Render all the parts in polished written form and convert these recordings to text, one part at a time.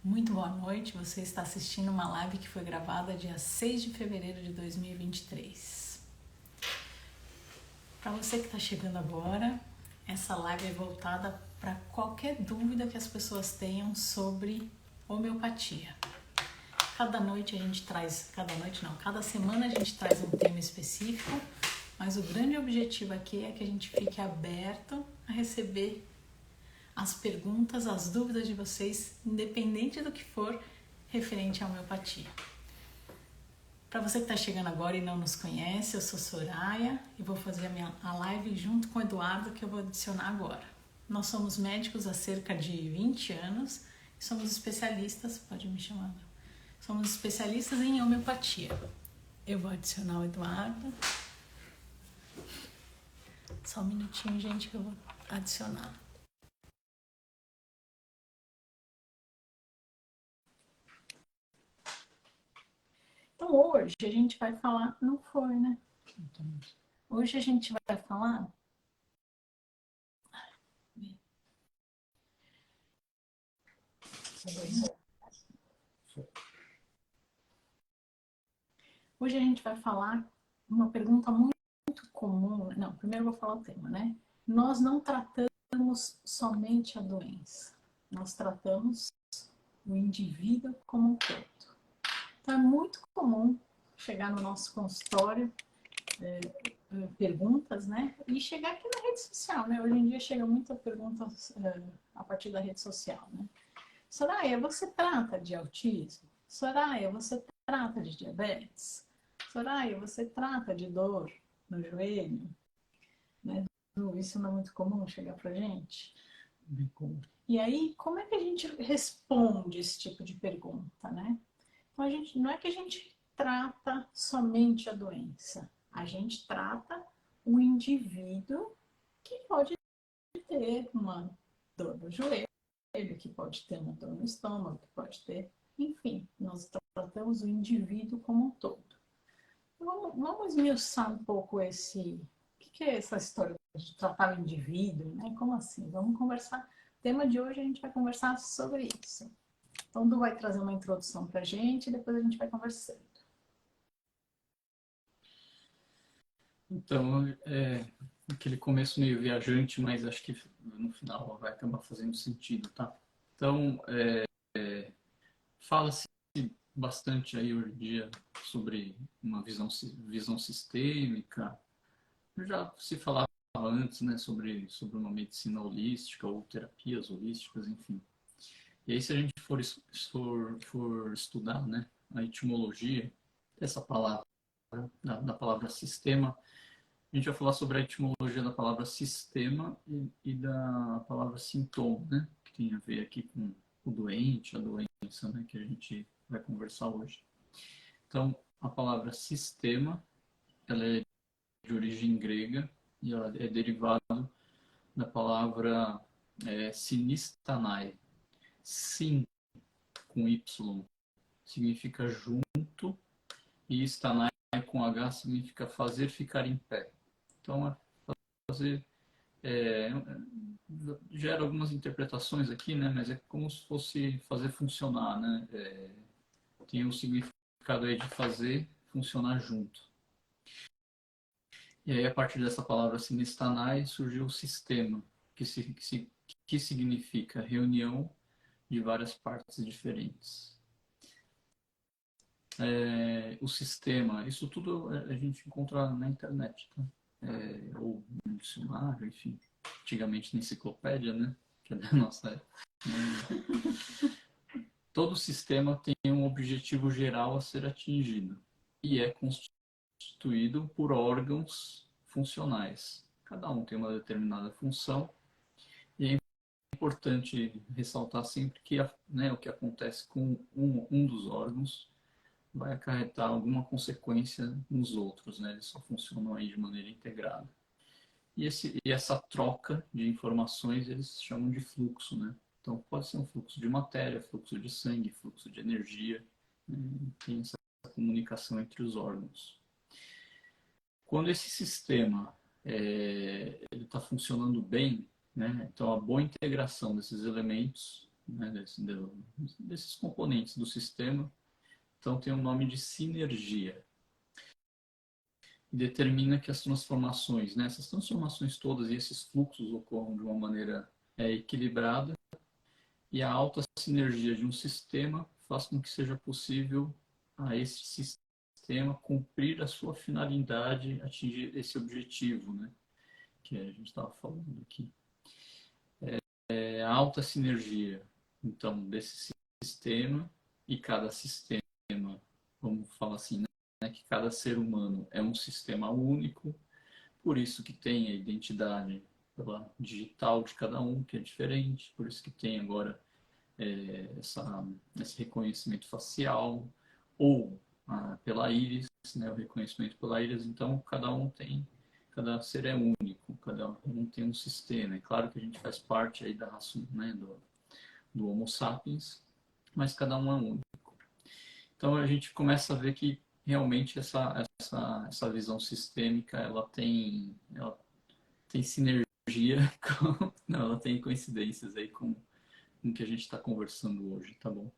Muito boa noite, você está assistindo uma live que foi gravada dia 6 de fevereiro de 2023. Para você que está chegando agora, essa live é voltada para qualquer dúvida que as pessoas tenham sobre homeopatia. Cada semana a gente traz um tema específico, mas o grande objetivo aqui é que a gente fique aberto a receber as perguntas, as dúvidas de vocês, independente do que for referente à homeopatia. Para você que está chegando agora e não nos conhece, eu sou Soraya e vou fazer a live junto com o Eduardo, que eu vou adicionar agora. Nós somos médicos há cerca de 20 anos e somos especialistas, pode me chamar, somos especialistas em homeopatia. Eu vou adicionar o Eduardo. Só um minutinho, gente, que eu vou adicionar. Então hoje a gente vai falar, não foi, né? Hoje a gente vai falar Hoje a gente vai falar uma pergunta muito comum. Não, primeiro eu vou falar o tema, né? Nós não tratamos somente a doença, nós tratamos o indivíduo como um todo. Então é muito comum chegar no nosso consultório perguntas, né? E chegar aqui na rede social, né? Hoje em dia chega muitas perguntas a partir da rede social, né? Soraya, você trata de autismo? Soraya, você trata de diabetes? Soraya, você trata de dor no joelho? Né? Isso não é muito comum chegar pra gente? Bem comum. E aí, como é que a gente responde esse tipo de pergunta, né? Então, não é que a gente trata somente a doença. A gente trata o indivíduo que pode ter uma dor no joelho, que pode ter uma dor no estômago, que pode ter... Enfim, nós tratamos o indivíduo como um todo. Vamos esmiuçar um pouco esse... O que é essa história de tratar o indivíduo, né? Como assim? Vamos conversar. O tema de hoje a gente vai conversar sobre isso. Então, Du vai trazer uma introdução para a gente e depois a gente vai conversando. Então, aquele começo meio viajante, mas acho que no final vai acabar fazendo sentido, tá? Então, fala-se bastante aí hoje em dia sobre uma visão sistêmica. Já se falava antes, né, sobre uma medicina holística ou terapias holísticas, enfim. E aí, se a gente for estudar, né, a etimologia dessa palavra, da palavra sistema, a gente vai falar sobre a etimologia da palavra sistema e da palavra sintoma, né? Que tem a ver aqui com o doente, a doença, né? Que a gente vai conversar hoje. Então, a palavra sistema, ela é de origem grega e ela é derivada da palavra sinistanai. Sin, com Y, significa junto e stanai com H significa fazer ficar em pé. Então, fazer gera algumas interpretações aqui, né? Mas é como se fosse fazer funcionar, né? Tem o significado aí de fazer funcionar junto. E aí, a partir dessa palavra sinistanai, surgiu o sistema, que significa reunião de várias partes diferentes. O sistema, isso tudo a gente encontra na internet, tá? Ou no dicionário, enfim. Antigamente na enciclopédia, né? Que é da nossa época. Todo sistema tem um objetivo geral a ser atingido e é constituído por órgãos funcionais. Cada um tem uma determinada função e é importante ressaltar sempre que o que acontece com um dos órgãos vai acarretar alguma consequência nos outros, né? Eles só funcionam aí de maneira integrada. E essa troca de informações eles chamam de fluxo, né? Então pode ser um fluxo de matéria, fluxo de sangue, fluxo de energia, né? Tem essa comunicação entre os órgãos. Quando esse sistema ele está funcionando bem, né? Então a boa integração desses elementos né, desses componentes do sistema. Então tem o nome de sinergia. E determina que as transformações, né, essas transformações todas e esses fluxos ocorram de uma maneira equilibrada, e a alta sinergia de um sistema faz com que seja possível a esse sistema cumprir a sua finalidade, atingir esse objetivo, né, que a gente estava falando aqui. A alta sinergia, então, desse sistema, e cada sistema, vamos falar assim, né, que cada ser humano é um sistema único, por isso que tem a identidade pela digital de cada um, que é diferente, por isso que tem agora esse reconhecimento facial, ou pela íris, né, o reconhecimento pela íris. Então cada ser é único, cada um tem um sistema. É claro que a gente faz parte aí da raça, né, do Homo sapiens, mas cada um é único. Então a gente começa a ver que realmente essa visão sistêmica ela tem sinergia não, ela tem coincidências aí com o que a gente está conversando hoje, tá bom?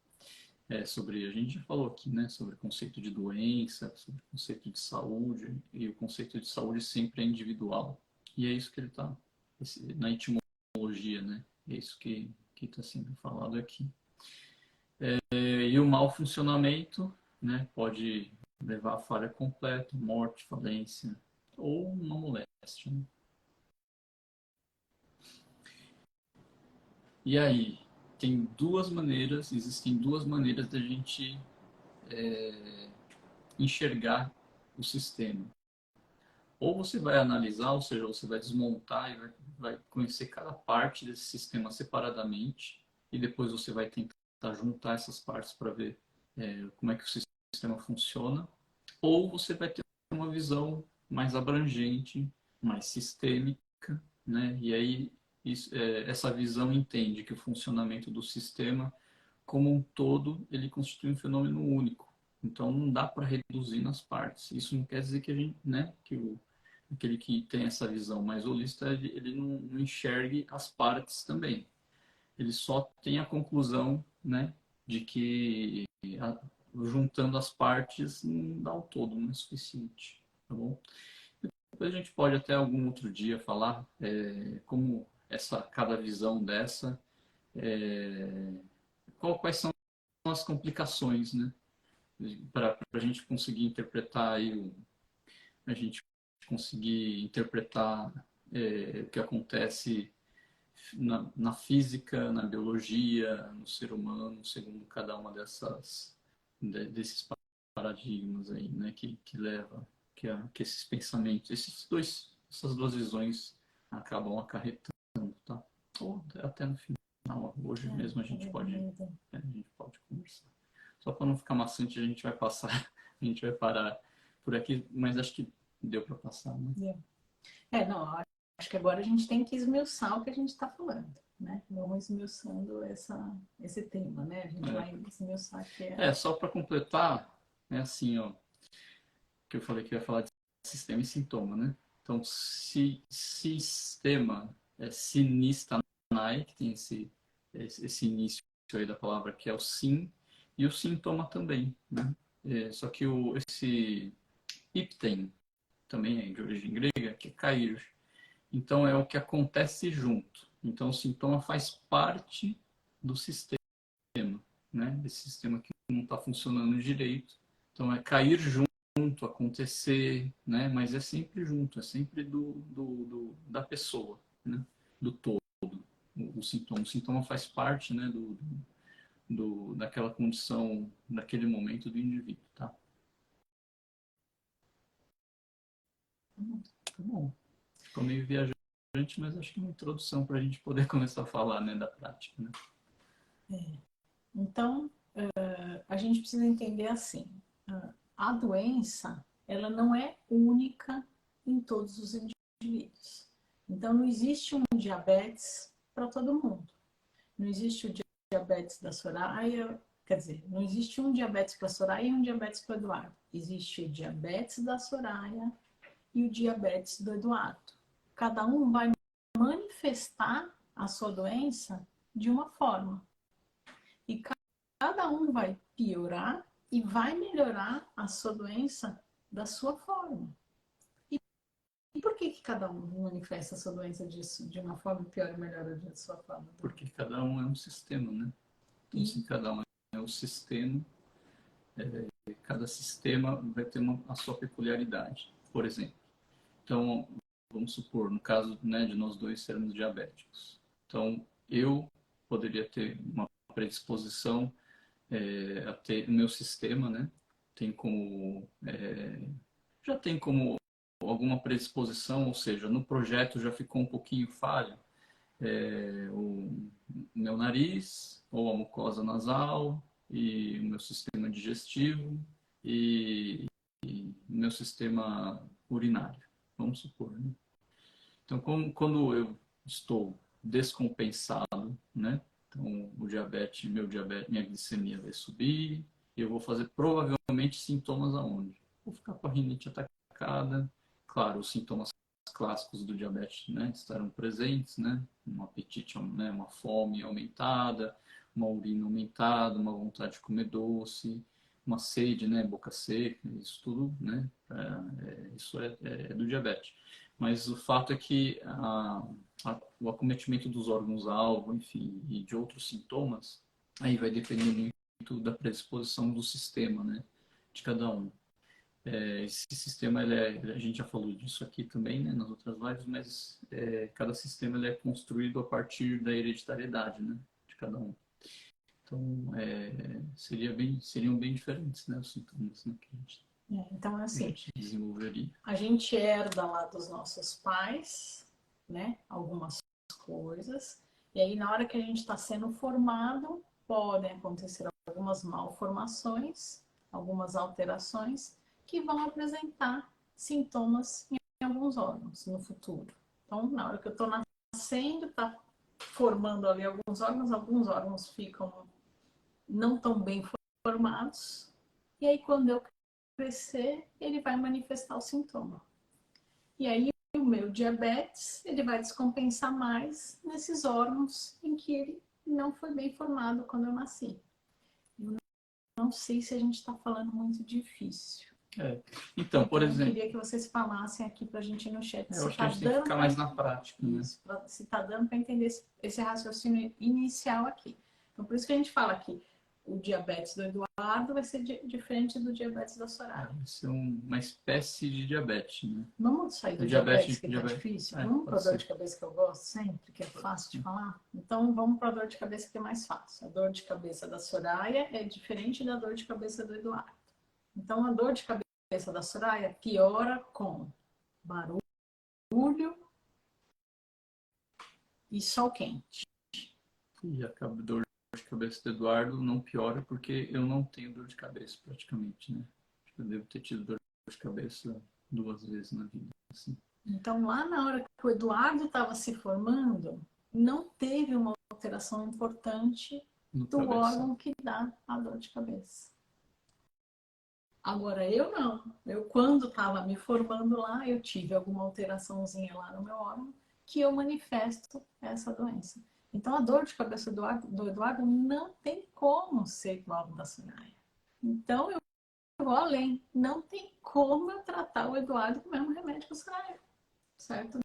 Sobre, a gente já falou aqui, né, sobre o conceito de doença, sobre o conceito de saúde, e o conceito de saúde sempre é individual. E é isso que ele está, na etimologia, né? É isso que está sendo falado aqui. E o mau funcionamento, né, pode levar a falha completa, morte, falência, ou uma moléstia, né? E aí, existem duas maneiras da gente enxergar o sistema. Ou você vai analisar, ou seja, você vai desmontar e vai conhecer cada parte desse sistema separadamente, e depois você vai tentar juntar essas partes para ver como é que o sistema funciona. Ou você vai ter uma visão mais abrangente, mais sistêmica, né? E aí essa visão entende que o funcionamento do sistema como um todo, ele constitui um fenômeno único. Então não dá para reduzir nas partes. Isso não quer dizer que a gente, né, que aquele que tem essa visão mais holista, ele não enxergue as partes também. Ele só tem a conclusão, né, de que juntando as partes não dá o todo, não é suficiente, tá bom? Depois a gente pode até algum outro dia falar como cada visão dessa, é, quais são as complicações, né? Para a gente conseguir interpretar aí, a gente conseguir interpretar o que acontece na física, na biologia, no ser humano, segundo cada uma desses paradigmas aí, né, que leva, que esses pensamentos, essas duas visões acabam acarretando, tá? Ou até no final, hoje mesmo a gente pode conversar. Só para não ficar maçante, a gente vai passar, a gente vai parar por aqui, mas acho que deu para passar, né? Não, acho que agora a gente tem que esmiuçar o que a gente está falando, né? Vamos esmiuçando esse tema, né? A gente vai esmiuçar que só para completar, é assim, ó, que eu falei que ia falar de sistema e sintoma, né? Então, sistema é sinistanai, que tem esse início aí da palavra que é o sim, e o sintoma também, né? Só que esse ipten também é de origem grega, que é cair. Então é o que acontece junto. Então o sintoma faz parte do sistema, né? Desse sistema que não está funcionando direito. Então é cair junto, acontecer, né? Mas é sempre junto, é sempre da pessoa, né? Do todo. O sintoma. O sintoma faz parte, né? Daquela condição, daquele momento do indivíduo, tá? Tá bom. Ficou meio viajante, mas acho que é uma introdução para a gente poder começar a falar, né, da prática, né? Então, a gente precisa entender assim, a doença, ela não é única em todos os indivíduos. Então, não existe um diabetes para todo mundo. Não existe o diabetes da Soraya, quer dizer, não existe um diabetes para a Soraya e um diabetes para o Eduardo. Existe o diabetes da Soraya e o diabetes do Eduardo. Cada um vai manifestar a sua doença de uma forma. E cada um vai piorar e vai melhorar a sua doença da sua forma. E por que cada um manifesta a sua doença de uma forma pior e melhora da sua forma? Porque cada um é um sistema, né? Então, se cada um é um sistema, cada sistema vai ter a sua peculiaridade, por exemplo. Então, vamos supor, no caso, né, de nós dois sermos diabéticos. Então, eu poderia ter uma predisposição a ter o meu sistema, né? Tem como já tem como alguma predisposição, ou seja, no projeto já ficou um pouquinho falha, o meu nariz ou a mucosa nasal e o meu sistema digestivo e o meu sistema urinário, vamos supor, né? Então, quando eu estou descompensado, né? Então, meu diabetes, minha glicemia vai subir, e eu vou fazer provavelmente sintomas aonde? Vou ficar com a rinite atacada, claro, os sintomas clássicos do diabetes, né, estarão presentes, né? Um apetite, né, uma fome aumentada, uma urina aumentada, uma vontade de comer doce, uma sede, né, boca seca, isso tudo, né? Isso é do diabetes. Mas o fato é que o acometimento dos órgãos-alvo, enfim, e de outros sintomas, aí vai depender muito da predisposição do sistema, né, de cada um. Esse sistema, a gente já falou disso aqui também, né, nas outras lives, mas cada sistema ele é construído a partir da hereditariedade, né, de cada um. Então, seriam bem diferentes, né, os sintomas, né, que Então, assim, a gente desenvolveria. A gente herda lá dos nossos pais, né? Algumas coisas. E aí, na hora que a gente está sendo formado, podem acontecer algumas malformações, algumas alterações que vão apresentar sintomas em alguns órgãos no futuro. Então, na hora que eu estou nascendo, está formando ali alguns órgãos ficam não tão bem formados. E aí, quando eu crescer, ele vai manifestar o sintoma. E aí o meu diabetes, ele vai descompensar mais nesses órgãos em que ele não foi bem formado quando eu nasci. Eu não sei se a gente está falando muito difícil. Então, por exemplo... Eu queria que vocês falassem aqui para a gente no chat. Eu acho que a gente tem que ficar mais na prática, né? Isso, se está dando para entender esse raciocínio inicial aqui. Então, por isso que a gente fala aqui, o diabetes do Eduardo vai ser diferente do diabetes da Soraya. Vai ser uma espécie de diabetes, né? Vamos sair do diabetes que tá difícil? Vamos para a dor de cabeça que eu gosto sempre, que é fácil de falar? Então vamos para a dor de cabeça que é mais fácil. A dor de cabeça da Soraya é diferente da dor de cabeça do Eduardo. Então a dor de cabeça da Soraya piora com barulho e sol quente. E a dor de cabeça do Eduardo não piora porque eu não tenho dor de cabeça praticamente, né? Eu devo ter tido dor de cabeça 2 vezes na vida, assim. Então lá na hora que o Eduardo estava se formando, não teve uma alteração importante do órgão que dá a dor de cabeça. Agora eu não. Eu quando estava me formando lá, eu tive alguma alteraçãozinha lá no meu órgão que eu manifesto essa doença. Então a dor de cabeça do Eduardo não tem como ser igual ao da Soraya. Então eu vou além. Não tem como eu tratar o Eduardo com o mesmo remédio que a Soraya. Certo?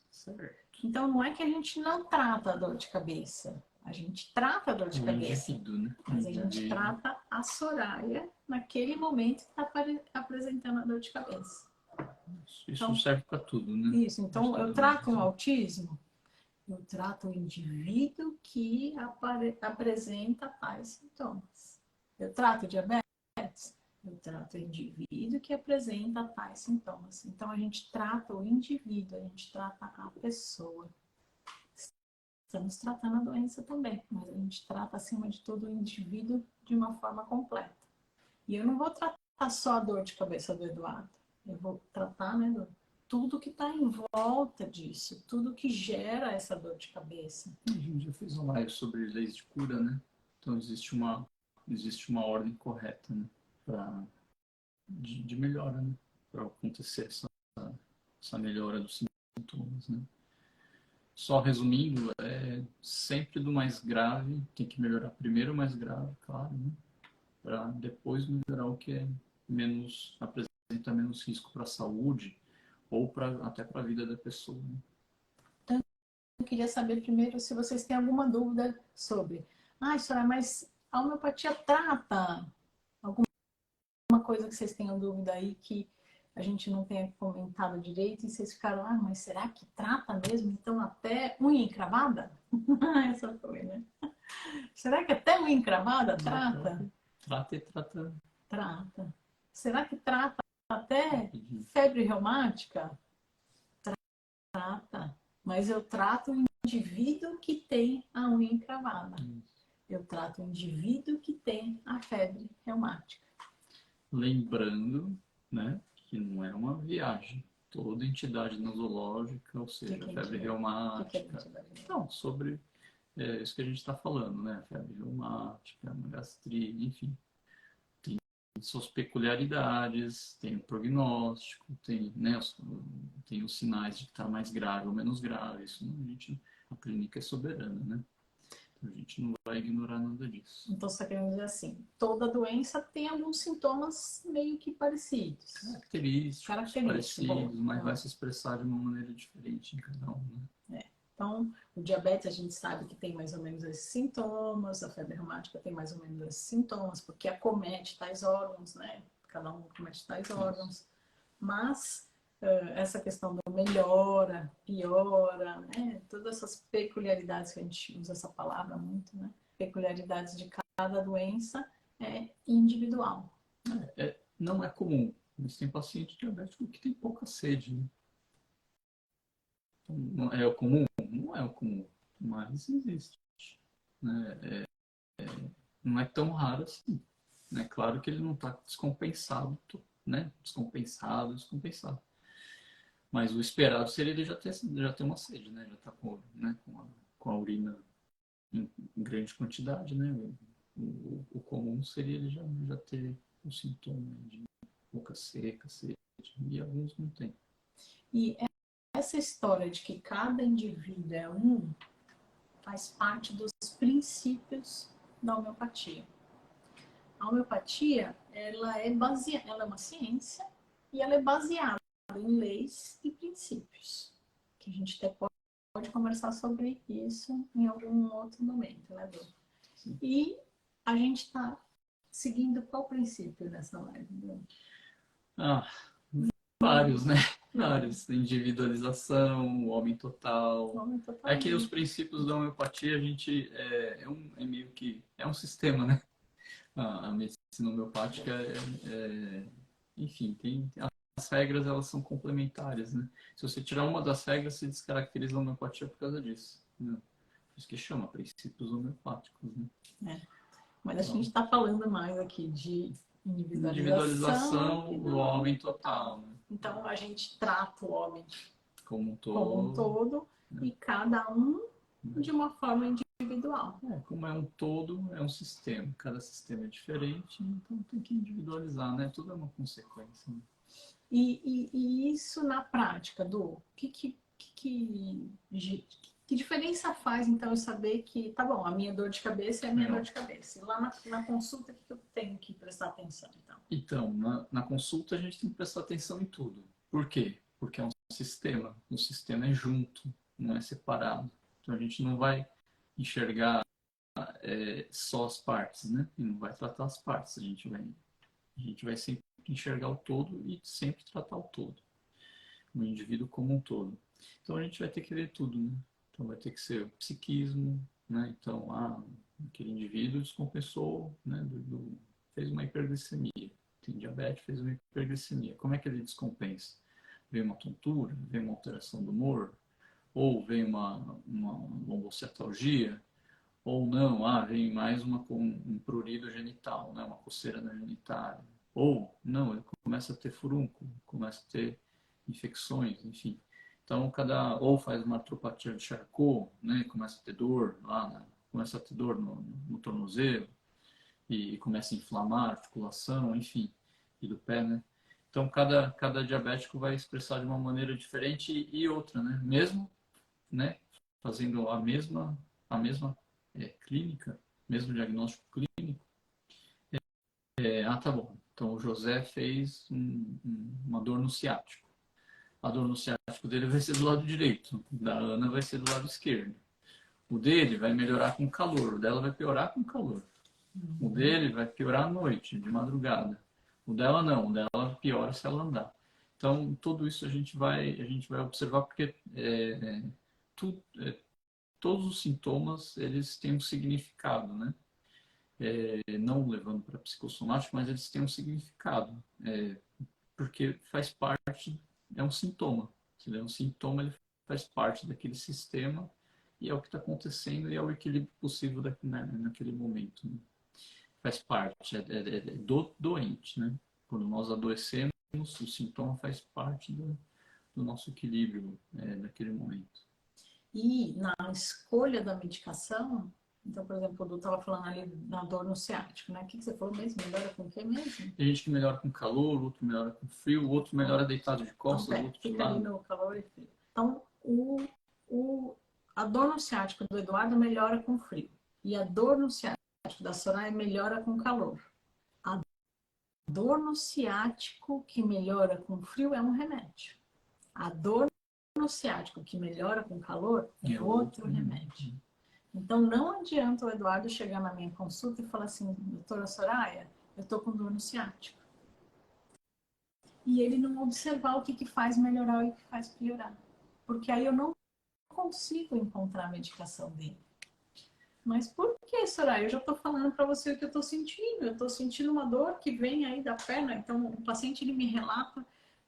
Certo. Então não é que a gente não trata a dor de cabeça. A gente trata a dor de cabeça. Indivíduo, né? Mas a gente trata a Soraya naquele momento que está apresentando a dor de cabeça. Isso então, serve para tudo, né? Isso, então eu trato um autismo, eu trato o indivíduo que apresenta tais sintomas. Eu trato diabetes, eu trato o indivíduo que apresenta tais sintomas. Então a gente trata o indivíduo, a gente trata a pessoa. Estamos tratando a doença também, mas a gente trata, acima de tudo, o indivíduo de uma forma completa. E eu não vou tratar só a dor de cabeça do Eduardo. Eu vou tratar, né, tudo que está em volta disso, tudo que gera essa dor de cabeça. A gente já fez uma live sobre leis de cura, né? Então existe uma ordem correta, né? De melhora, né? Para acontecer essa melhora dos sintomas, né? só resumindo, é sempre do mais grave, tem que melhorar primeiro o mais grave, claro, né? Para depois melhorar o que é menos, apresenta menos risco para a saúde ou até para a vida da pessoa. Né? Eu queria saber primeiro se vocês têm alguma dúvida sobre. Ah, senhora, mas a homeopatia trata alguma coisa que vocês tenham dúvida aí que a gente não tenha comentado direito e vocês ficaram, ah, mas será que trata mesmo? Então até unha encravada? Essa foi, né? Será que até unha encravada trata? Trata e trata. Trata. Será que trata até Rapidinho. febre reumática? Trata. Mas eu trato o indivíduo que tem a unha encravada. Eu trato o indivíduo que tem a febre reumática. Lembrando, né, que não é uma viagem. Toda entidade nosológica, ou seja, febre reumática. Não, sobre isso que a gente está falando, né? Febre reumática, uma gastrite, enfim. Tem suas peculiaridades, tem o prognóstico, tem, né, tem os sinais de que está mais grave ou menos grave. Isso a clínica é soberana, né? Então a gente não vai ignorar nada disso. Então você está querendo dizer assim, toda doença tem alguns sintomas meio que parecidos. Característicos parecidos, mas vai se expressar de uma maneira diferente em cada um, né? Então, o diabetes a gente sabe que tem mais ou menos esses sintomas, a febre reumática tem mais ou menos esses sintomas, porque acomete tais órgãos, né? Cada um acomete tais órgãos. Mas essa questão da melhora, piora, né? Todas essas peculiaridades que a gente usa essa palavra muito, né? Peculiaridades de cada doença é individual. Não é comum, mas tem paciente diabético que tem pouca sede, né? Então, não é o comum? Não é o comum, mas existe. Né? Não é tão raro assim. É claro que ele não está descompensado, né? Descompensado. Mas o esperado seria ele já ter uma sede, né? Já está com a urina em grande quantidade, né? O comum seria ele já ter um sintoma de boca seca, sede, e alguns não têm. E essa história de que cada indivíduo é um faz parte dos princípios da homeopatia. A homeopatia, ela é uma ciência e ela é baseada em leis e princípios, que a gente até pode conversar sobre isso em algum outro momento, né, Bruno? E a gente está seguindo qual princípio nessa live, Bruno? Vários, né? Vários. Individualização, o homem total. É que os princípios da homeopatia, a gente é meio que é um sistema, né? A medicina homeopática enfim, as regras, elas são complementares, né? Se você tirar uma das regras, se descaracteriza a homeopatia por causa disso. Né? Por isso que chama princípios homeopáticos, né? Mas a gente está falando mais aqui de individualização do homem total. Né? Então a gente trata o homem como um todo né? E cada um de uma forma individual. Como é um todo, é um sistema. Cada sistema é diferente, então tem que individualizar, né? Tudo é uma consequência. Né? E isso na prática, Du, que diferença faz, então, eu saber que, tá bom, a minha dor de cabeça é a minha dor de cabeça. E lá na consulta, o que eu tenho que prestar atenção, então? Então, na consulta a gente tem que prestar atenção em tudo. Por quê? Porque é um sistema. O sistema é junto, não é separado. Então a gente não vai enxergar só as partes, né? E não vai tratar as partes. A gente vai sempre enxergar o todo e sempre tratar o todo. O indivíduo como um todo. Então a gente vai ter que ver tudo, né? Então vai ter que ser o psiquismo, né? Então, aquele indivíduo descompensou, né? Fez uma hiperglicemia. Tem diabetes, fez uma hiperglicemia. Como é que ele descompensa? Veio uma tontura, veio uma alteração do humor, ou veio uma lombocetalgia, ou não, vem mais um prurido genital, né? Uma coceira na genitália. Ou, não, ele começa a ter furúnculo, começa a ter infecções, enfim. Então, ou faz uma artropatia de Charcot, né? Começa a ter dor começa a ter dor no tornozelo, e começa a inflamar a articulação, enfim, e do pé, né? Então, cada diabético vai expressar de uma maneira diferente e outra, né? Mesmo, né? fazendo a mesma clínica, mesmo diagnóstico clínico. Tá bom. Então o José fez uma dor no ciático. A dor no ciático dele vai ser do lado direito, da Ana vai ser do lado esquerdo. O dele vai melhorar com calor, o dela vai piorar com calor. O dele vai piorar à noite, de madrugada. O dela não, o dela piora se ela andar. Então, tudo isso a gente vai observar porque todos os sintomas, eles têm um significado, né? Não levando para psicossomático, mas eles têm um significado. Porque faz parte, é um sintoma. Se ele é um sintoma, ele faz parte daquele sistema e é o que está acontecendo e é o equilíbrio possível naquele momento, né? Faz parte, é doente, né? Quando nós adoecemos, o sintoma faz parte do nosso equilíbrio naquele momento. E na escolha da medicação, então, por exemplo, o Du estava falando ali na dor no ciático, né? O que você falou mesmo? Melhora com o que mesmo? Tem gente que melhora com calor, outro melhora com frio, outro melhora deitado de costas, Então, outro de fica ali lado. no calor e frio. Então, a dor no ciático do Eduardo melhora com frio. E a dor no ciático da Soraya melhora com calor. A dor no ciático que melhora com frio é um remédio. A dor no ciático que melhora com calor é outro remédio. Então, não adianta o Eduardo chegar na minha consulta e falar assim, doutora Soraya, eu tô com dor no ciático. E ele não observar o que faz melhorar e o que faz piorar. Porque aí eu não consigo encontrar a medicação dele. Mas por que, Soraya? Eu já estou falando para você o que eu estou sentindo. Eu estou sentindo uma dor que vem aí da perna. Então, o paciente ele me relata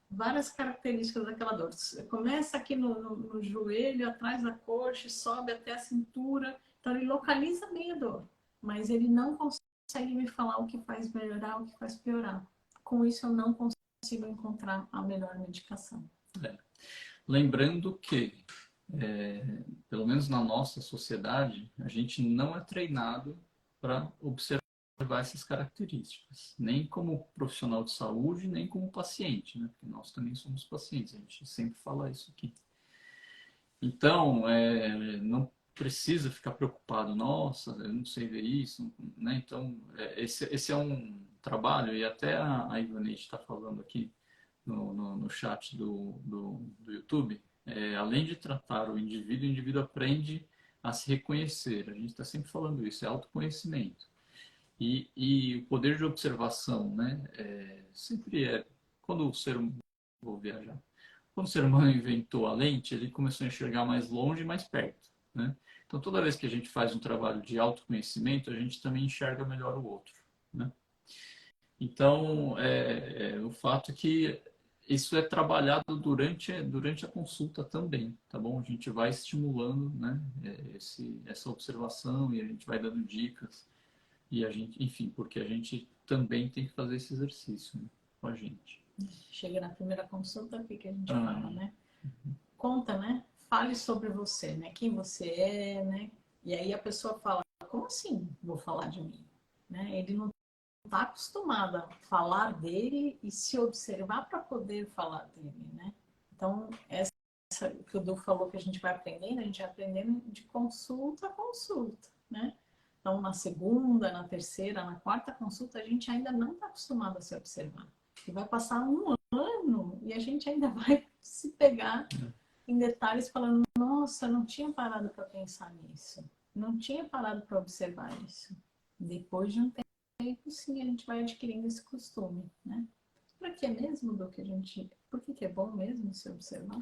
várias características daquela dor. Começa aqui no joelho, atrás da coxa, sobe até a cintura. Então, ele localiza bem a dor. Mas ele não consegue me falar o que faz melhorar, o que faz piorar. Com isso, eu não consigo encontrar a melhor medicação. Lembrando que, pelo menos na nossa sociedade, a gente não é treinado para observar essas características, nem como profissional de saúde, nem como paciente, né? Porque nós também somos pacientes, a gente sempre fala isso aqui. Então, não precisa ficar preocupado, nossa, eu não sei ver isso, né? Então, esse é um trabalho, e até a Ivanete está falando aqui no chat do YouTube, além de tratar o indivíduo aprende a se reconhecer. A gente está sempre falando isso, é autoconhecimento. E o poder de observação, né? Sempre quando o ser humano, vou viajar, quando o ser humano inventou a lente, ele começou a enxergar mais longe e mais perto, né? Então, toda vez que a gente faz um trabalho de autoconhecimento, a gente também enxerga melhor o outro, né? Então, o fato é que isso é trabalhado durante a consulta também, tá bom? A gente vai estimulando, né, essa observação e a gente vai dando dicas e a gente, enfim, porque a gente também tem que fazer esse exercício, né, com a gente. Chega na primeira consulta, o que a gente fala, né? Conta, né? Fale sobre você, né? Quem você é, né? E aí a pessoa fala, como assim vou falar de mim? Né? Ele não está acostumado a falar dele e se observar para poder falar dele, né? Então, essa que o Du falou que a gente vai aprendendo, a gente vai aprendendo de consulta a consulta, né? Então, na segunda, na terceira, na quarta consulta, a gente ainda não está acostumado a se observar. E vai passar um ano e a gente ainda vai se pegar em detalhes falando, nossa, não tinha parado para pensar nisso. Não tinha parado para observar isso. Depois de um tempo, sim, a gente vai adquirindo esse costume, né? Para que mesmo do que a gente... Por que é bom mesmo se observar?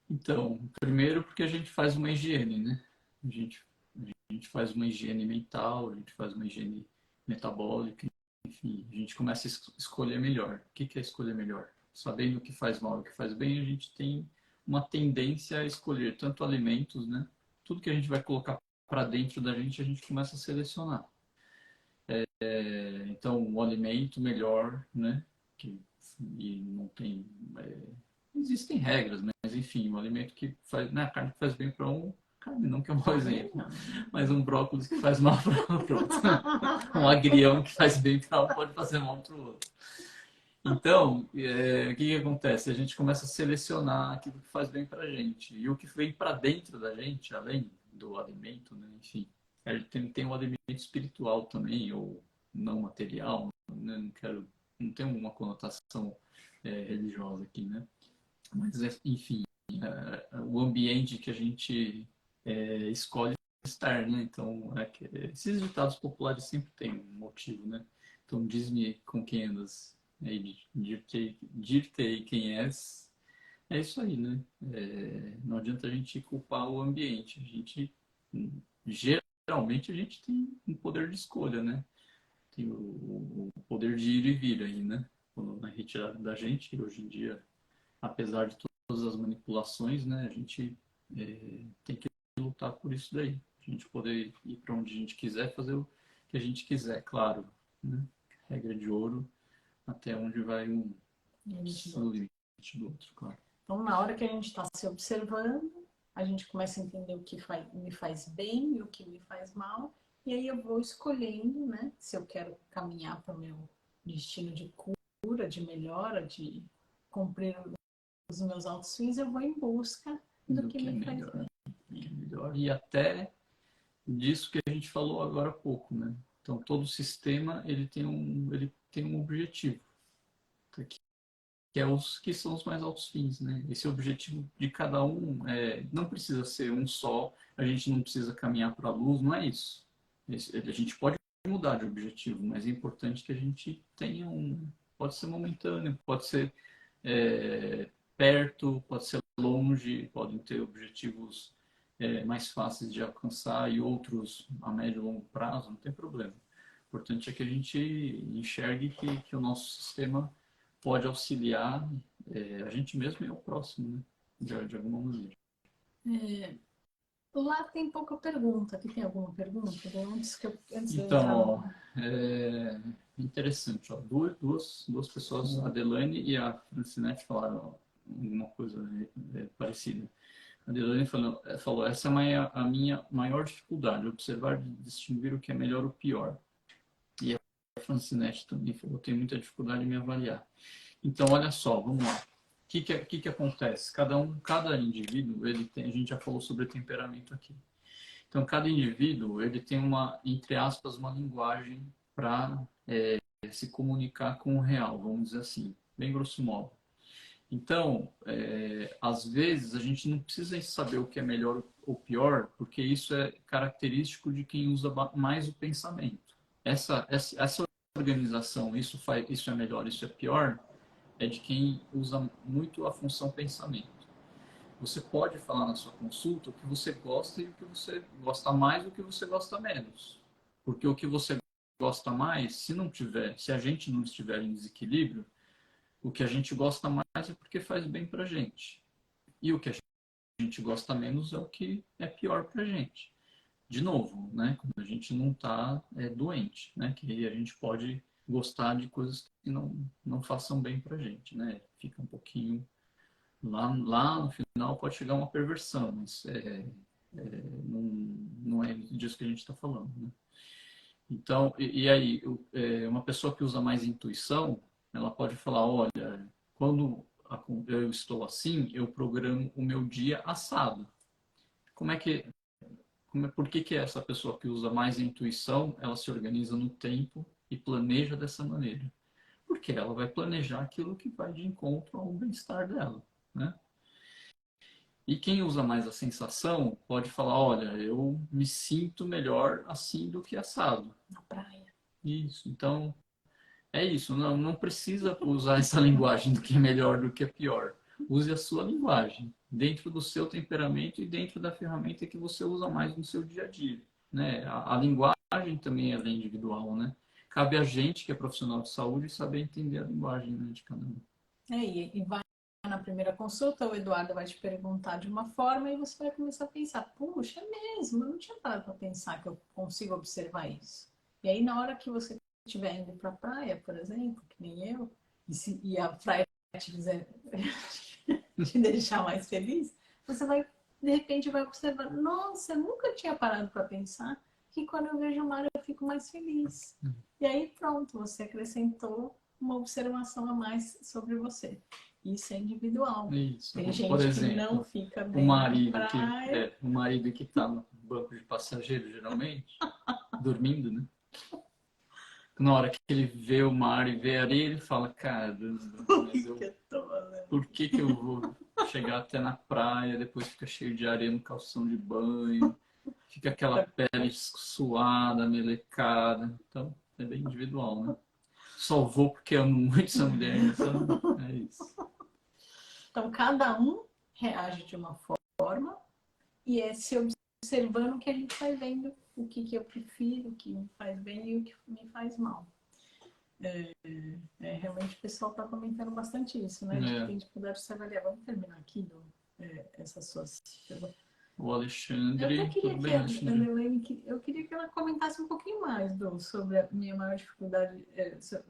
Então, primeiro porque a gente faz uma higiene, né? A gente faz uma higiene mental, a gente faz uma higiene metabólica, enfim, a gente começa a escolher melhor. O que é escolher melhor? Sabendo o que faz mal e o que faz bem, a gente tem uma tendência a escolher tanto alimentos, né? Tudo que a gente vai colocar para dentro da gente começa a selecionar. Então, o alimento melhor, né? E não tem... existem regras, mas enfim, um alimento que faz... Né, a carne que faz bem para um, carne não que é um mau exemplo, mas um brócolis que faz mal para outro. Um agrião que faz bem para um pode fazer mal para o outro. Então, o que que acontece? A gente começa a selecionar aquilo que faz bem para a gente. E o que vem para dentro da gente, além do alimento, né? Enfim, tem um alimento espiritual também, ou não material, né? Não tem uma conotação religiosa aqui, né? Mas, enfim, o ambiente que a gente escolhe estar, né? Então, esses ditados populares sempre têm um motivo, né? Então, diz-me com quem andas, aí, dir-te-ei quem és. É isso aí, né? Não adianta a gente culpar o ambiente. Geralmente, a gente tem um poder de escolha, né? Tem o poder de ir e vir aí, né? Quando é retirado da gente, hoje em dia, apesar de todas as manipulações, né? A gente tem que lutar por isso daí. A gente poder ir para onde a gente quiser, fazer o que a gente quiser, claro. Né? Regra de ouro, até onde vai Limite do o outro. limite do outro, claro. Então, na hora que a gente está se observando, a gente começa a entender o que me faz bem e o que me faz mal, e aí eu vou escolhendo, né, se eu quero caminhar para o meu destino de cura, de melhora, de cumprir os meus altos fins, eu vou em busca do Do que que é me faz melhor. bem. Que é melhor. E até disso que a gente falou agora há pouco, né? Então, todo sistema ele tem um objetivo, que é os que são os mais altos fins, né? Esse objetivo de cada um não precisa ser um só, a gente não precisa caminhar para a luz, não é isso. A gente pode mudar de objetivo, mas é importante que a gente tenha pode ser momentâneo, pode ser perto, pode ser longe, podem ter objetivos mais fáceis de alcançar e outros a médio e longo prazo, não tem problema. O importante é que a gente enxergue que o nosso sistema pode auxiliar a gente mesmo e o próximo, né? De alguma maneira. Lá tem pouca pergunta. Aqui tem alguma pergunta? Antes de eu Então, entrar ó, no. interessante, ó, duas pessoas, a Delane e a Francinete, falaram alguma coisa parecida. A Delane falou, essa é a minha maior dificuldade, observar e distinguir o que é melhor ou pior. E a Francinete também falou, tenho muita dificuldade em me avaliar. Então, olha só, vamos lá. O que acontece? Cada indivíduo, a gente já falou sobre temperamento aqui. Então, cada indivíduo, ele tem entre aspas, uma linguagem para se comunicar com o real, vamos dizer assim, bem grosso modo. Então, às vezes, a gente não precisa saber o que é melhor ou pior, porque isso é característico de quem usa mais o pensamento. Essa organização, isso é melhor, isso é pior, é de quem usa muito a função pensamento. Você pode falar na sua consulta o que você gosta e o que você gosta mais e o que você gosta menos. Porque o que você gosta mais, se a gente não estiver em desequilíbrio, o que a gente gosta mais é porque faz bem pra gente. E o que a gente gosta menos é o que é pior pra gente. De novo, né? Quando a gente não está doente, né? Que aí a gente pode gostar de coisas que não façam bem pra gente, né? Fica um pouquinho lá no final pode chegar uma perversão, mas não, não é disso que a gente está falando. Né? Então, e aí, uma pessoa que usa mais intuição, ela pode falar, olha, quando eu estou assim, eu programo o meu dia assado. Como é que, por que essa pessoa que usa mais intuição, ela se organiza no tempo e planeja dessa maneira? Porque ela vai planejar aquilo que vai de encontro ao bem-estar dela, né? E quem usa mais a sensação pode falar, olha, eu me sinto melhor assim do que assado. Na praia. Isso, então é isso, não precisa usar essa linguagem do que é melhor do que é pior. Use a sua linguagem, dentro do seu temperamento e dentro da ferramenta que você usa mais no seu dia a dia. Né? A linguagem também é individual, né? Cabe a gente, que é profissional de saúde, saber entender a linguagem, né, de cada um. E vai na primeira consulta, o Eduardo vai te perguntar de uma forma e você vai começar a pensar, puxa, é mesmo, eu não tinha parado para pensar que eu consigo observar isso. E aí, na hora que você estiver indo para a praia, por exemplo, que nem eu, e a praia te dizer, te deixar mais feliz, você vai, de repente, vai observar, nossa, eu nunca tinha parado para pensar que quando eu vejo o mar eu fico mais feliz. E aí, pronto, você acrescentou uma observação a mais sobre você. Isso é individual. Isso. Tem gente Por que exemplo, não fica o bem na marido praia. o marido que está no banco de passageiro, geralmente, dormindo, né? Na hora que ele vê o mar e vê a areia, ele fala, caramba, mas por que que eu vou chegar até na praia, depois fica cheio de areia no calção de banho, fica aquela pele suada, melecada. Então, é bem individual, né? Só vou porque amo muito essa mulher, então é isso. Então, cada um reage de uma forma e é se observando que a gente vai vendo o que eu prefiro, o que me faz bem e o que me faz mal. Realmente o pessoal está comentando bastante isso, né? De que tem dificuldade de se avaliar. Vamos terminar aqui essas suas... O Eu até Alexandre, queria tudo que bem, a Alexandre? Elaine, eu queria que ela comentasse um pouquinho mais sobre a minha maior dificuldade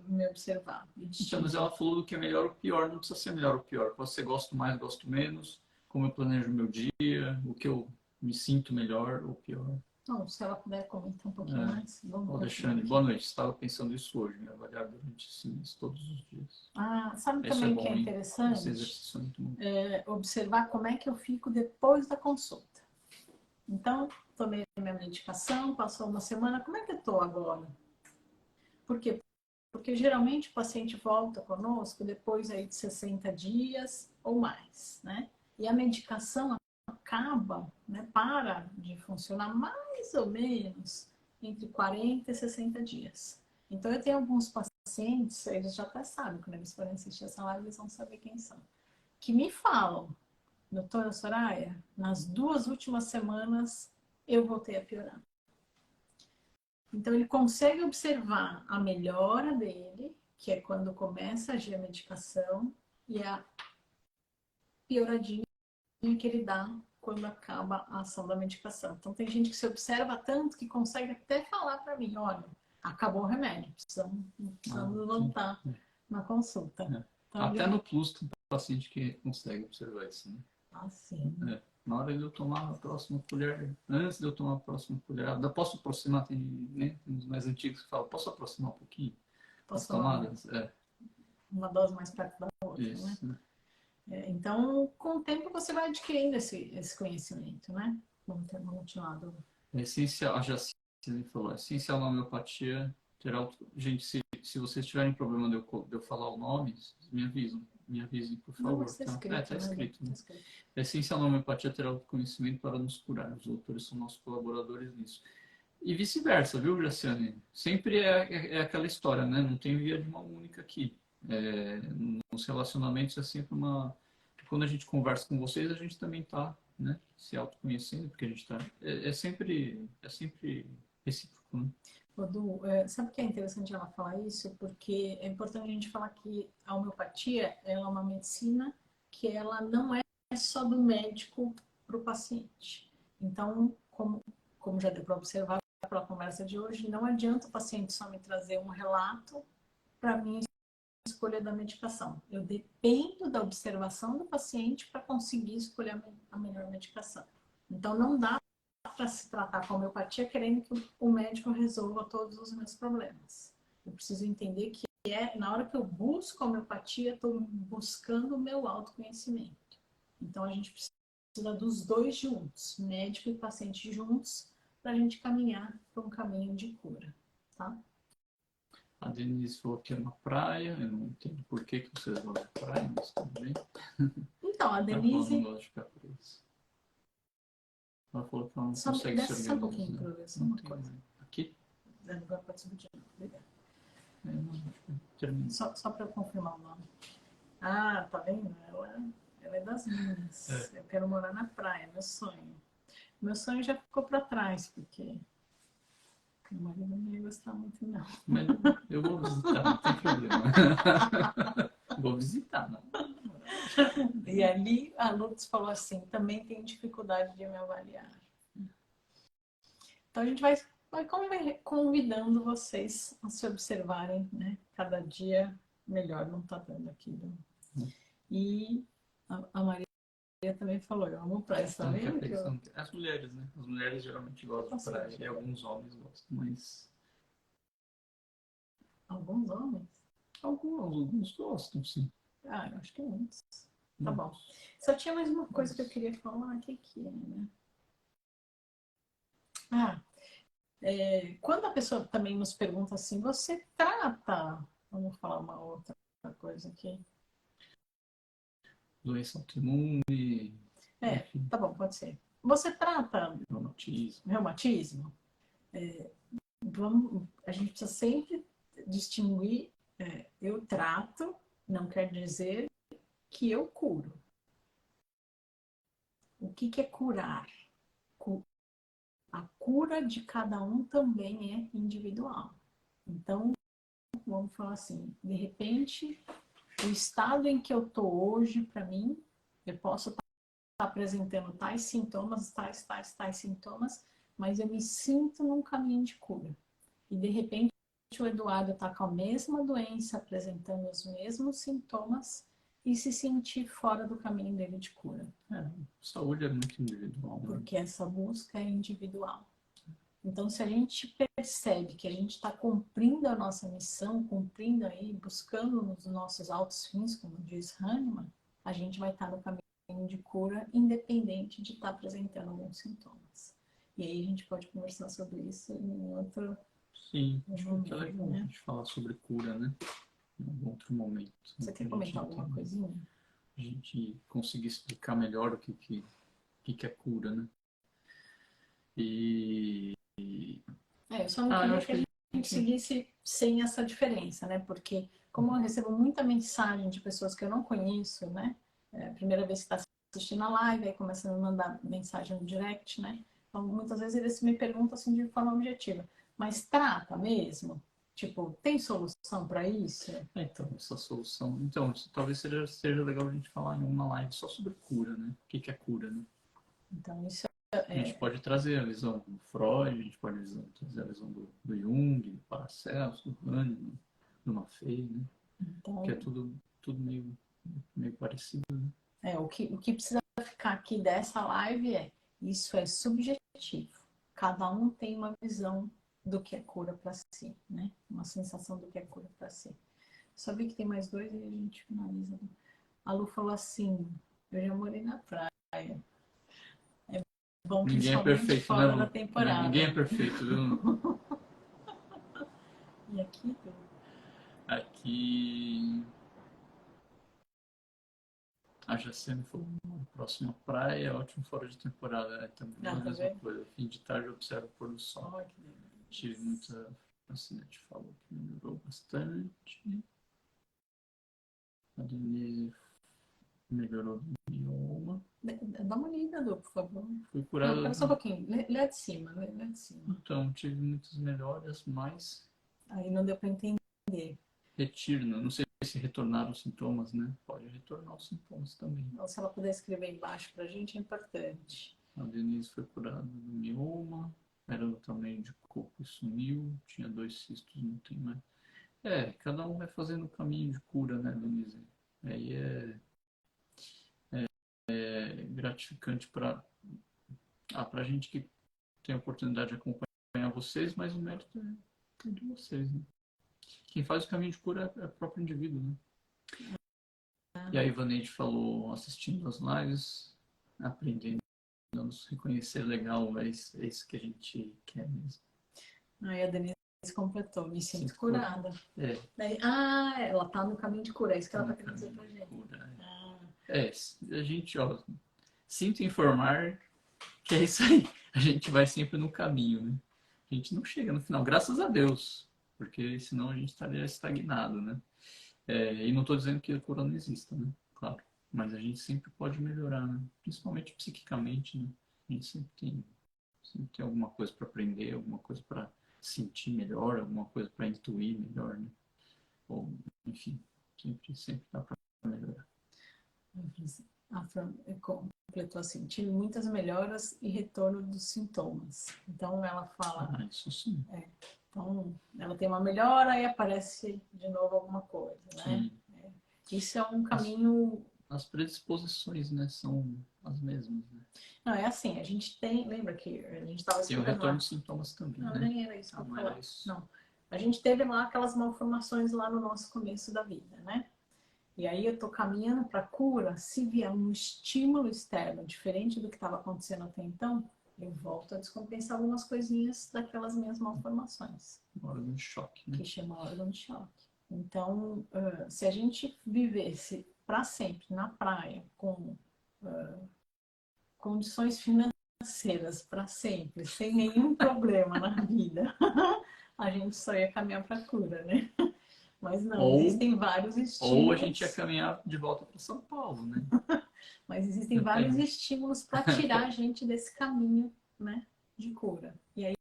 me observar. Então, mas ela falou do que é melhor ou pior, não precisa ser melhor ou pior. Pode ser gosto mais, gosto menos, como eu planejo meu dia, o que eu me sinto melhor ou pior. Então, se ela puder comentar um pouquinho mais, vamos Alexandre, boa noite. Estava pensando isso hoje, me avaliar durante esse mês, todos os dias. Sabe Isso é também o que bom, é hein? Esse interessante? exercício é muito bom. Observar como é que eu fico depois da consulta. Então, tomei minha medicação, passou uma semana, como é que eu estou agora? Por quê? Porque geralmente o paciente volta conosco depois aí de 60 dias ou mais, né? E a medicação acaba, né, para de funcionar mais ou menos entre 40 e 60 dias. Então eu tenho alguns pacientes, eles já até sabem, quando eles forem assistir essa live, eles vão saber quem são, que me falam, doutora Soraya, nas 2 últimas semanas eu voltei a piorar. Então, ele consegue observar a melhora dele, que é quando começa a agir a medicação, e a pioradinha que ele dá quando acaba a ação da medicação. Então, tem gente que se observa tanto que consegue até falar para mim, olha, acabou o remédio, precisamos voltar na consulta. Então, até no Plus tem paciente que consegue observar isso, né? Sim. Na hora de eu tomar a próxima colher, antes de eu tomar a próxima colherada, posso aproximar, tem, né, tem uns mais antigos que falam, posso aproximar um pouquinho as tomadas? Uma dose mais perto da outra, isso, né? Então, com o tempo você vai adquirindo esse conhecimento, né? Vamos continuar. É essencial, a Jacine falou, é essencial na homeopatia ter Gente, se vocês tiverem problema de eu falar o nome, me avisem, por favor. Não, está escrito, tá escrito, né? É essencial na homeopatia ter autoconhecimento para nos curar. Os autores são nossos colaboradores nisso. E vice-versa, viu, Jaciane? Sempre é aquela história, né? Não tem via de mão única aqui. Nos relacionamentos é sempre uma... Quando a gente conversa com vocês, a gente também está, né, se autoconhecendo, porque a gente está... É sempre recíproco, né? Du, sabe o que é interessante ela falar isso? Porque é importante a gente falar que a homeopatia ela é uma medicina que ela não é só do médico para o paciente. Então, como já deu para observar pela conversa de hoje, não adianta o paciente só me trazer um relato para mim escolha da medicação. Eu dependo da observação do paciente para conseguir escolher a melhor medicação. Então, não dá para se tratar com a homeopatia querendo que o médico resolva todos os meus problemas. Eu preciso entender que na hora que eu busco a homeopatia, estou buscando o meu autoconhecimento. Então, a gente precisa dos dois juntos, médico e paciente juntos, para a gente caminhar para um caminho de cura, tá? A Denise falou que é uma praia, eu não entendo por que vocês vão à praia, mas tudo bem. Então, a Denise... Ela não gosta de ficar presa. Ela falou que ela não consegue se organizar. Só um pouquinho, para ver só uma coisa. Aqui? Agora pode subir de novo. Obrigada. Só para confirmar o nome. Ah, tá vendo? Ela é das minhas. Eu quero morar na praia, meu sonho. Meu sonho já ficou para trás, porque meu marido não ia gostar muito, não. Mas eu vou visitar, não tem problema. Vou visitar, não. E ali a Lutz falou assim, também tem dificuldade de me avaliar. Então a gente vai convidando vocês a se observarem, né? Cada dia melhor, não tá dando aqui. E a Maria também falou, eu amo praia, tá vendo? As mulheres, né? As mulheres geralmente gostam de praia e alguns homens gostam, mas... Alguns homens? Alguns gostam, sim. Ah, eu acho que muitos. Tá bom. Só tinha mais uma coisa que eu queria falar. O que que é, né? Ah, quando a pessoa também nos pergunta assim, você trata... Vamos falar uma outra coisa aqui. Doença autoimune, enfim, Tá bom, pode ser. Você trata reumatismo. reumatismo? A gente precisa sempre distinguir, eu trato, não quer dizer que eu curo. O que que é curar? A cura de cada um também é individual. Então, vamos falar assim, de repente, o estado em que eu estou hoje, para mim, eu posso estar apresentando tais sintomas, tais sintomas, mas eu me sinto num caminho de cura. E de repente o Eduardo está com a mesma doença, apresentando os mesmos sintomas e se sentir fora do caminho dele de cura. Saúde é muito individual, né? Porque essa busca é individual. Então, se a gente percebe que a gente está cumprindo a nossa missão, cumprindo aí, buscando nos nossos altos fins, como diz Hahnemann, a gente vai estar no caminho de cura, independente de estar apresentando alguns sintomas. E aí a gente pode conversar sobre isso em outro Sim, acho que é legal a né? gente falar sobre cura, né? Em algum outro momento. Você quer comentar alguma coisinha? A gente conseguir explicar melhor o que é cura, né? E eu só não queria que a gente seguisse sem essa diferença, né? Porque como eu recebo muita mensagem de pessoas que eu não conheço, né? A primeira vez que está assistindo a live, aí começa a me mandar mensagem no direct, né? Então, muitas vezes eles me perguntam assim de forma objetiva, mas trata mesmo? Tipo, tem solução para isso? Então, essa solução. Então, talvez seja legal a gente falar em uma live só sobre cura, né? O que é cura, né? Então, isso A gente pode trazer a visão do Freud, a gente pode trazer a visão do Jung, do Paracelso, do Hahnemann, do Maffei, né? Então, que é tudo meio parecido. Né? o que precisa ficar aqui dessa live isso é subjetivo. Cada um tem uma visão do que é cura para si, né? Uma sensação do que é cura para si. Só vi que tem mais dois e a gente finaliza. A Lu falou assim, eu já morei na praia. É bom, Ninguém é principalmente perfeito, fora né, da Lu? temporada. Ninguém é perfeito, viu? E aqui, Lu? Aqui a Jacene falou, próxima praia, ótimo fora de temporada. Também é a mesma coisa. Fim de tarde eu observo o pôr do sol. Tive muita... A Cinete falou que melhorou bastante. A Denise melhorou do mioma. Dá uma lida, Lu, por favor. Fui curado. Não, pera só um pouquinho. Lê de cima, lê de cima. Então, tive muitas melhoras, mas... Aí não deu para entender. Retiro, não sei se retornaram os sintomas, né? Pode retornar os sintomas também. Então, se ela puder escrever embaixo para a gente, é importante. A Denise foi curada do mioma, era do tamanho de coco e sumiu, tinha 2 cistos, não tem mais. Cada um vai fazendo o caminho de cura, né, Denise? Aí é gratificante para a gente que tem a oportunidade de acompanhar vocês, mas o mérito é de vocês, né? Quem faz o caminho de cura é o próprio indivíduo, né? E a Ivaneide falou, assistindo as lives, aprendendo a nos reconhecer legal, é isso que a gente quer mesmo. Aí a Denise completou, me sinto curada. Daí, ela tá no caminho de cura, é isso que ela tá querendo dizer pra gente. A gente, sinto informar que é isso aí. A gente vai sempre no caminho, né? A gente não chega no final, graças a Deus, porque senão a gente estaria estagnado, né? E não estou dizendo que a cura não exista, né? Claro. Mas a gente sempre pode melhorar, né? Principalmente psiquicamente, né? A gente sempre tem alguma coisa para aprender, alguma coisa para sentir melhor, alguma coisa para intuir melhor, né? Ou, enfim, sempre dá para melhorar. A Fran completou assim, tive muitas melhoras e retorno dos sintomas. Então ela fala... isso sim. Então ela tem uma melhora e aparece de novo alguma coisa, né? Sim. Isso é um caminho... As predisposições, né, são as mesmas, né? Não, é assim, a gente tem... Lembra que a gente estava explicando... Tem o retorno de sintomas também, não, né? nem era isso que eu não falar. era isso. Não. a gente teve lá aquelas malformações lá no nosso começo da vida, né? E aí eu tô caminhando para a cura, se vier um estímulo externo diferente do que estava acontecendo até então, eu volto a descompensar algumas coisinhas daquelas minhas malformações. Órgão de choque, né? Que chama órgão de choque. Então, se a gente vivesse para sempre na praia com condições financeiras para sempre, sem nenhum problema na vida, a gente só ia caminhar para a cura, né? Mas não, existem vários estímulos. Ou a gente ia caminhar de volta para São Paulo, né? Mas existem vários estímulos para tirar a gente desse caminho, né, de cura. E aí,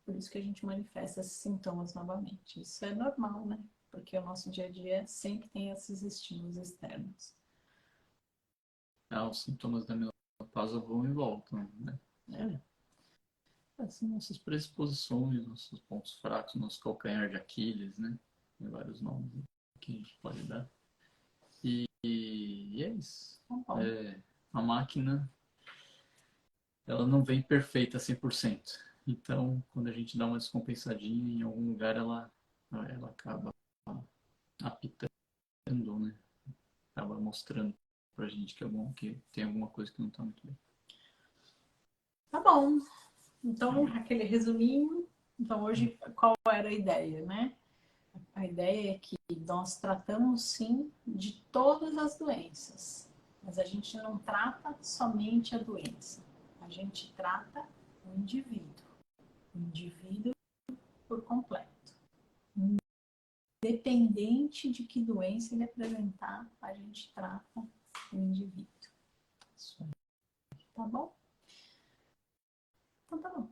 por isso que a gente manifesta esses sintomas novamente. Isso é normal, né? Porque o nosso dia a dia sempre tem esses estímulos externos. Os sintomas da menopausa vão e voltam, né? São nossas predisposições, nossos pontos fracos, nosso calcanhar de Aquiles, né? Tem vários nomes que a gente pode dar. E é isso. A máquina, ela não vem perfeita 100%. Então, quando a gente dá uma descompensadinha, em algum lugar ela acaba apitando, né? Acaba mostrando pra gente que tem alguma coisa que não tá muito bem. Tá bom. Então, aquele resuminho. Então, hoje, qual era a ideia, né? A ideia é que nós tratamos, sim, de todas as doenças. Mas a gente não trata somente a doença. A gente trata o indivíduo. O indivíduo por completo. Independente de que doença ele apresentar, a gente trata o indivíduo. Tá bom? Então tá bom.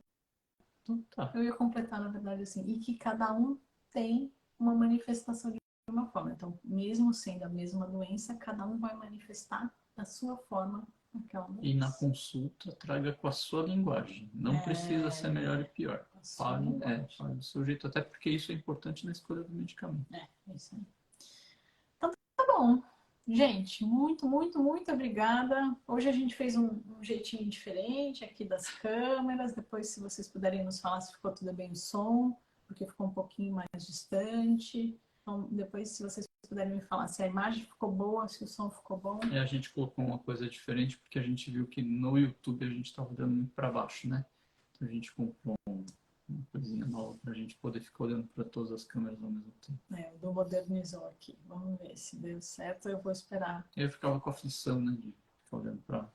Então, tá. Eu ia completar, na verdade, assim, e que cada um tem uma manifestação de uma forma. Então, mesmo sendo a mesma doença, cada um vai manifestar da sua forma aquela doença. E na consulta, traga com a sua linguagem. Não precisa ser melhor e pior. Fale do seu jeito, até porque isso é importante na escolha do medicamento. É isso aí. Então, tá bom. Gente, muito, muito, muito obrigada. Hoje a gente fez um jeitinho diferente aqui das câmeras. Depois, se vocês puderem nos falar se ficou tudo bem o som, porque ficou um pouquinho mais distante. Então, depois, se vocês puderem me falar se a imagem ficou boa, se o som ficou bom. A gente colocou uma coisa diferente, porque a gente viu que no YouTube a gente estava olhando muito para baixo, né? Então a gente comprou uma coisinha nova para a gente poder ficar olhando para todas as câmeras ao mesmo tempo. O do modernizou aqui. Vamos ver se deu certo. Eu vou esperar. Eu ficava com a aflição, né? De ficar olhando para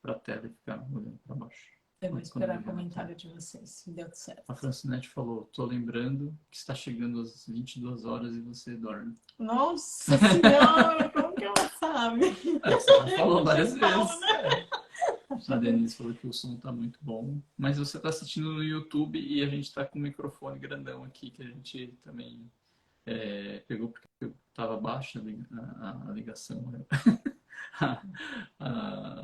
a tela e ficar olhando para baixo. Eu vou esperar o comentário de vocês, se deu certo. A Francinete falou, tô lembrando que está chegando às 22 horas e você dorme. Nossa Senhora, como que ela sabe? Você já falou várias vezes. Né? A Denise falou que o som tá muito bom. Mas você tá assistindo no YouTube e a gente tá com um microfone grandão aqui, que a gente também pegou porque tava baixa a ligação. Né?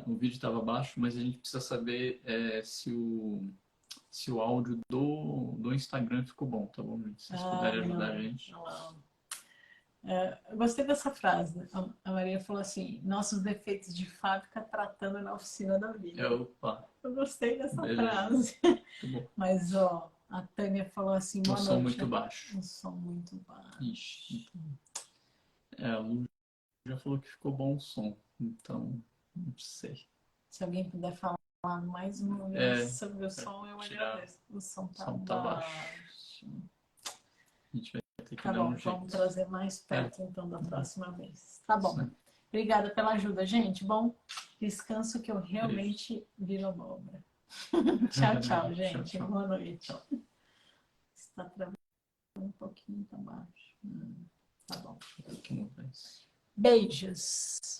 O vídeo estava baixo, mas a gente precisa saber se o áudio do Instagram ficou bom, tá bom, gente? Se vocês puderem ajudar a gente. Eu gostei dessa frase. A Maria falou assim: nossos defeitos de fábrica tratando na oficina da vida. Opa. Eu gostei dessa frase. Mas, ó, a Tânia falou assim: boa noite. Som muito baixo. Um som muito baixo. Ixi, então... a Lu já falou que ficou bom o som, então não sei. Se alguém puder falar mais uma vez sobre o som, eu agradeço. O som tá baixo. A gente vai ter que tá dar bom, um jeito. Vamos trazer mais perto então da próxima vez. Tá bom. Obrigada pela ajuda, gente. Bom descanso que eu realmente viro abóbora. Tchau, tchau, gente. Tchau. Boa noite. Está travando um pouquinho, tá baixo. Tá bom. Beijos.